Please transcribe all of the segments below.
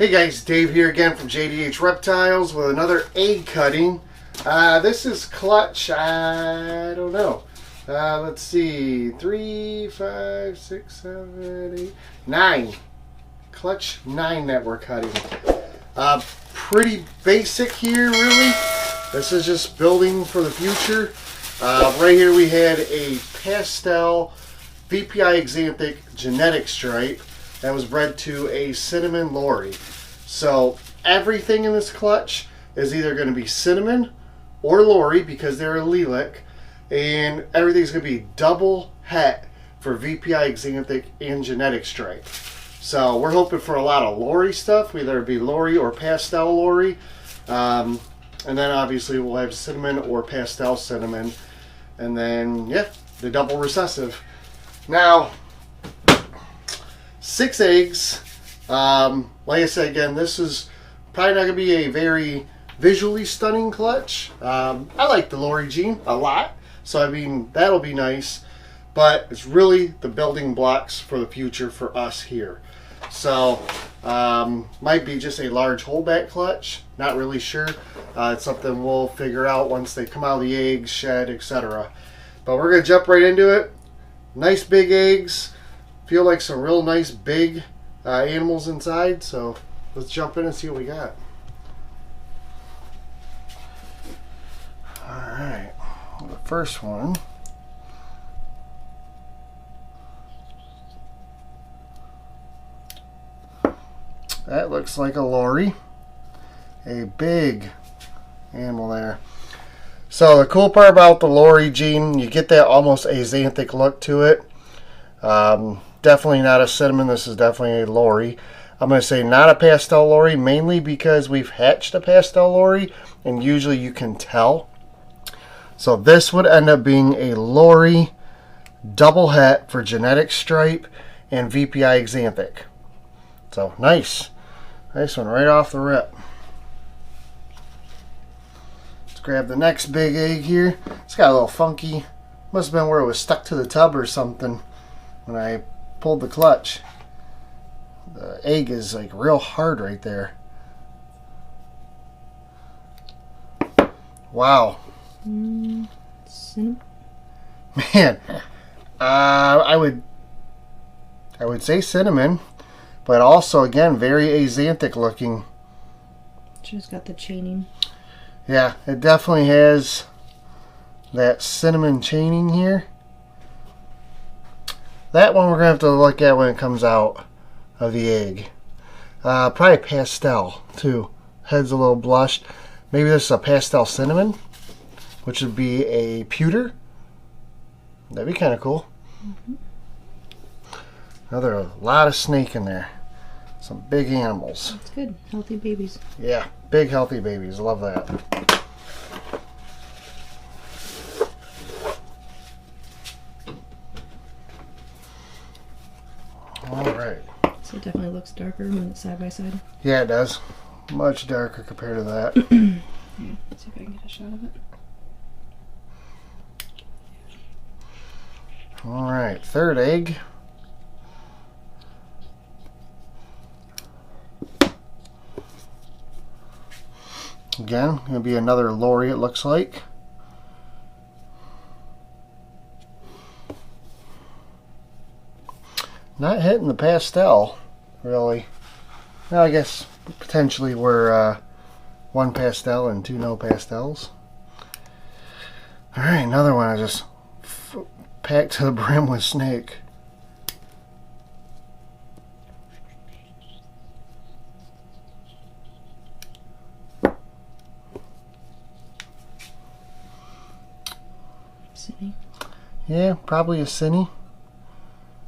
Hey guys, Dave here again from JDH Reptiles with another egg cutting. This is clutch, I don't know. Let's see, 3, 5, 6, 7, 8, 9. Clutch 9 that we're cutting. Pretty basic here, really. This is just building for the future. Right here we had a pastel VPI Xanthic genetic stripe that was bred to a cinnamon lorry. So everything in this clutch is either going to be cinnamon or lorry because they're a lilac, and everything's going to be double het for VPI Xanthic and genetic stripe. So we're hoping for a lot of lorry stuff, whether it be lorry or pastel lorry, and then obviously we'll have cinnamon or pastel cinnamon, and then yeah, the double recessive. Now 6 eggs. Like I said again, this is probably not going to be a very visually stunning clutch. I like the lorry gene a lot, so I mean that'll be nice, but it's really the building blocks for the future for us here. So might be just a large holdback clutch, not really sure. It's something we'll figure out once they come out of the eggs, shed, etc. But we're going to jump right into it. Nice big eggs. Feel like some real nice big animals inside, so let's jump in and see what we got. Alright, the first one. That looks like a lorry. A big animal there. So the cool part about the lorry gene, you get that almost axanthic look to it. Definitely not a cinnamon. This is definitely a lorry. I'm going to say not a pastel lorry, mainly because we've hatched a pastel lorry, and usually you can tell. So this would end up being a lorry double het for genetic stripe and VPI Xanthic. So nice. Nice one right off the rip. Let's grab the next big egg here. It's got a little funky. Must have been where it was stuck to the tub or something when I pulled the clutch. The egg is like real hard right there. Wow. Cinnamon? Man, I would say cinnamon, but also again very axanthic looking. Just got the chaining. Yeah, it definitely has that cinnamon chaining here. That one we're going to have to look at when it comes out of the egg. Probably pastel too. Head's a little blushed. Maybe this is a pastel cinnamon, which would be a pewter. That'd be kind of cool. Another lot of snake in there. Some big animals. That's good. Healthy babies. Yeah, big healthy babies. Love that. Alright. So it definitely looks darker when it's side by side. Yeah, it does. Much darker compared to that. Yeah, let's see if I can get a shot of it. Alright, third egg. Again, going to be another lorry, it looks like. Not hitting the pastel, really. Well, I guess potentially we're 1 pastel and 2 no pastels. Alright, another one I just packed to the brim with snake. Cinny. Yeah, probably a cinny.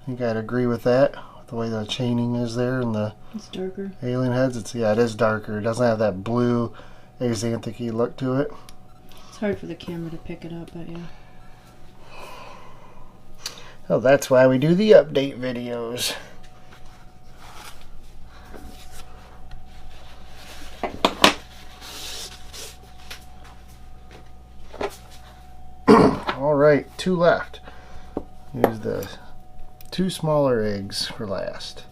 I think I'd agree with that. The way the chaining is there and the It's darker. alien heads. Yeah, it is darker. It doesn't have that blue axanthic-y look to it. It's hard for the camera to pick it up, but yeah. Oh, that's why we do the update videos. Alright, 2 left. Here's the 2 smaller eggs for last.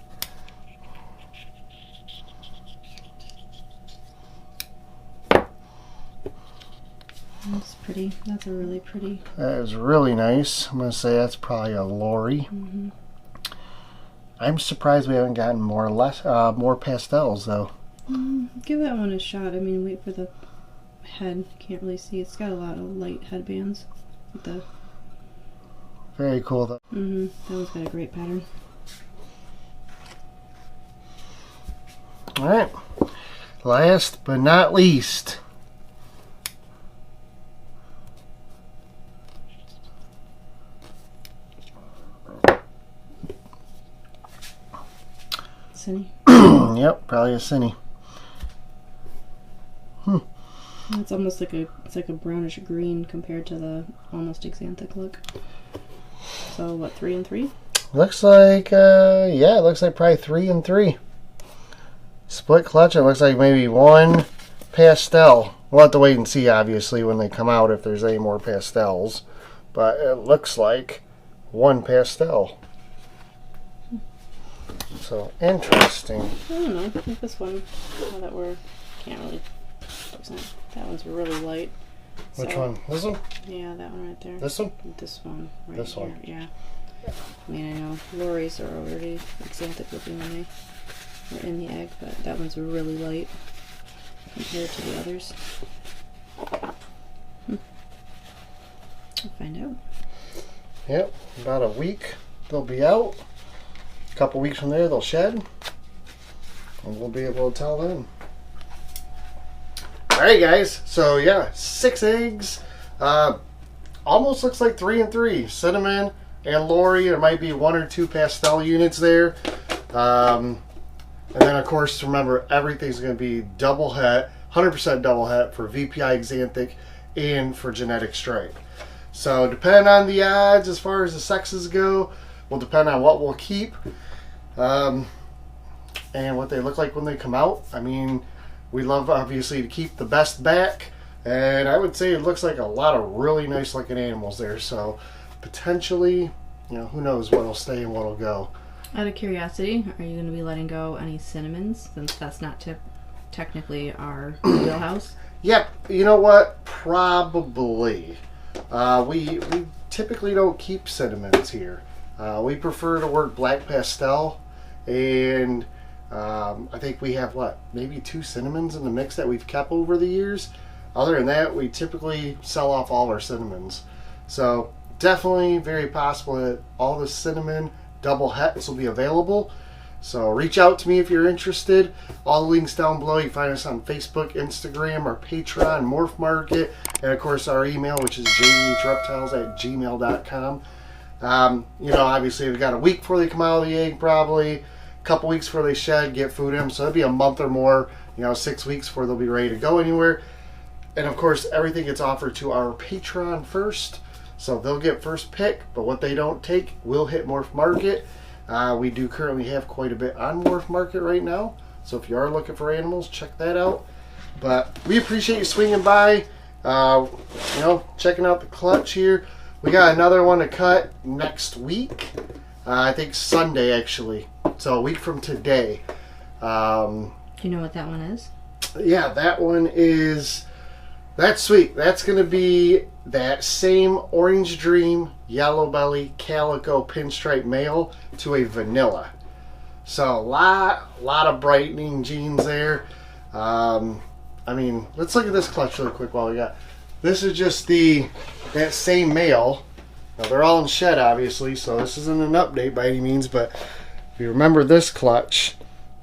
That's pretty. That's a really pretty. That is really nice. I'm going to say that's probably a Lori. Mm-hmm. I'm surprised we haven't gotten more pastels though. Give that one a shot. I mean, wait for the head. Can't really see. It's got a lot of light headbands. With the. Very cool though. That one's got a great pattern. All right. Last but not least. Cinny. Yep, probably a Cinny. It's almost like a brownish green compared to the almost xanthic look. So what, 3 and 3? Looks like yeah, it looks like probably 3 and 3. Split clutch. It looks like maybe one pastel. We'll have to wait and see, obviously, when they come out if there's any more pastels. But it looks like one pastel. So interesting. I don't know. I think this one, now that can't really focus on it. That one's really light. Which one? This one? Yeah, that one right there. This one? This one right This here. one. Yeah. I mean, I know Lori's are already xanthic looking when they were in the egg, but that one's really light compared to the others. I'll find out. Yep, about a week they'll be out. A couple weeks from there they'll shed. And we'll be able to tell then. Alright guys, so yeah, 6 eggs. Almost looks like 3 and 3. Cinnamon and Lori. There might be 1 or 2 pastel units there. And then of course remember everything's going to be double het, 100% double het for VPI Xanthic and for genetic stripe. So depending on the odds as far as the sexes go, will depend on what we'll keep and what they look like when they come out. I mean, we love obviously to keep the best back, and I would say it looks like a lot of really nice looking animals there. So potentially, you know, who knows what'll stay and what'll go. Out of curiosity, are you going to be letting go any cinnamons, since that's not technically our wheelhouse? Yep, you know what? Probably. We typically don't keep cinnamons here. We prefer to work black pastel, and I think we have maybe 2 cinnamons in the mix that we've kept over the years. Other than that, we typically sell off all our cinnamons. So definitely very possible that all the cinnamon double hets will be available. So reach out to me if you're interested. All the links down below. You can find us on Facebook, Instagram, our Patreon, Morph Market, and of course our email, which is jdhreptiles@gmail.com. You know, obviously we've got a week before they come out of the egg, probably a couple weeks before they shed, get food in them. So it'll be a month or more, you know, 6 weeks before they'll be ready to go anywhere. And of course everything gets offered to our Patreon first. So they'll get first pick, but what they don't take will hit Morph Market. We do currently have quite a bit on Morph Market right now. So if you are looking for animals, check that out. But we appreciate you swinging by, you know, checking out the clutch here. We got another one to cut next week. I think Sunday, actually. So a week from today. Do you know what that one is? Yeah, that one is... That's sweet. That's going to be that same Orange Dream, Yellow Belly, Calico, Pinstripe male to a vanilla. So a lot of brightening genes there. I mean, let's look at this clutch really quick while we got. This is just that same male. Now they're all in shed, obviously, so this isn't an update by any means. But if you remember this clutch,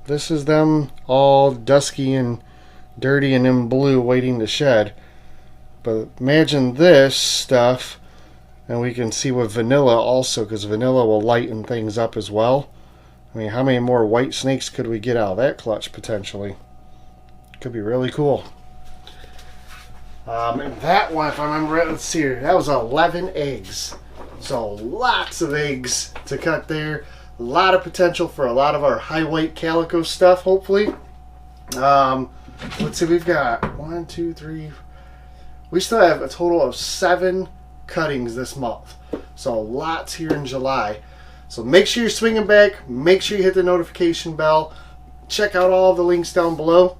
this is them all dusky and dirty and in blue, waiting to shed. But imagine this stuff, and we can see with vanilla also, because vanilla will lighten things up as well. I mean, how many more white snakes could we get out of that clutch potentially? Could be really cool. And that one, if I remember right, let's see here, that was 11 eggs. So lots of eggs to cut there. A lot of potential for a lot of our high weight calico stuff, hopefully. Let's see, we've got 1, 2, 3. We still have a total of 7 cuttings this month. So lots here in July. So make sure you're swinging back. Make sure you hit the notification bell. Check out all the links down below.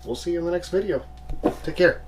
We'll see you in the next video. Take care.